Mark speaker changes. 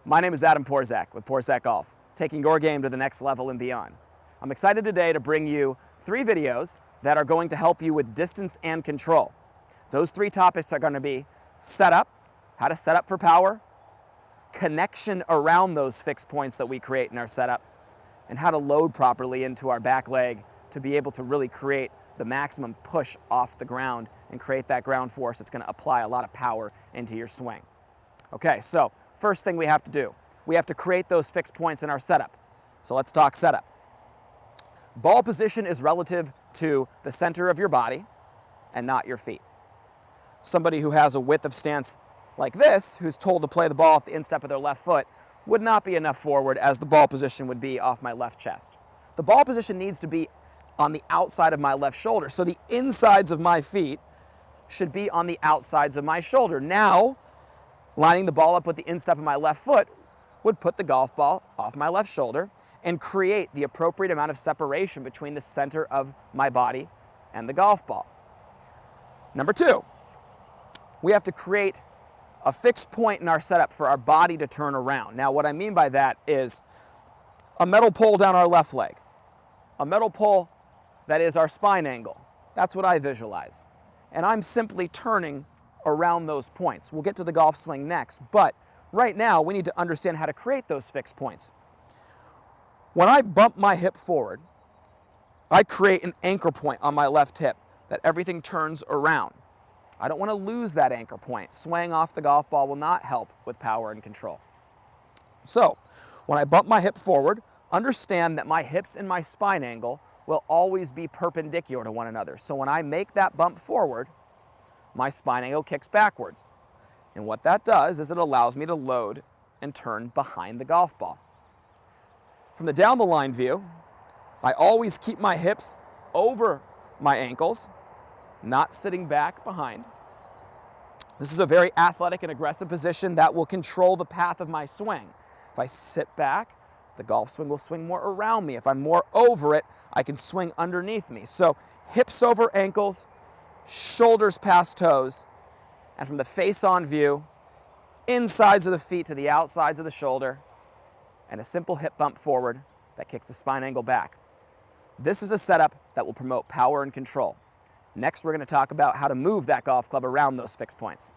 Speaker 1: My name is Adam Porzak with Porzak Golf, taking your game to the next level and beyond. I'm excited today to bring you 3 videos that are going to help you with distance and control. Those 3 topics are going to be setup, how to set up for power, connection around those fixed points that we create in our setup, and how to load properly into our back leg to be able to really create the maximum push off the ground and create that ground force that's going to apply a lot of power into your swing. Okay, so first thing we have to do, we have to create those fixed points in our setup. So let's talk setup. Ball position is relative to the center of your body and not your feet. Somebody who has a width of stance like this, who's told to play the ball off the instep of their left foot, would not be enough forward as the ball position would be off my left chest. The ball position needs to be on the outside of my left shoulder. So the insides of my feet should be on the outsides of my shoulder. Now, lining the ball up with the instep of my left foot would put the golf ball off my left shoulder and create the appropriate amount of separation between the center of my body and the golf ball. Number 2, we have to create a fixed point in our setup for our body to turn around. Now, what I mean by that is a metal pole down our left leg, a metal pole that is our spine angle. That's what I visualize. And I'm simply turning around those points. We'll get to the golf swing next, but right now we need to understand how to create those fixed points. When I bump my hip forward, I create an anchor point on my left hip that everything turns around. I don't want to lose that anchor point. Swaying off the golf ball will not help with power and control. So, when I bump my hip forward, understand that my hips and my spine angle will always be perpendicular to one another. So when I make that bump forward, my spine angle kicks backwards. And what that does is it allows me to load and turn behind the golf ball. From the down the line view, I always keep my hips over my ankles, not sitting back behind. This is a very athletic and aggressive position that will control the path of my swing. If I sit back, the golf swing will swing more around me. If I'm more over it, I can swing underneath me. So hips over ankles, shoulders past toes, and from the face-on view, insides of the feet to the outsides of the shoulder, and a simple hip bump forward that kicks the spine angle back. This is a setup that will promote power and control. Next, we're going to talk about how to move that golf club around those fixed points.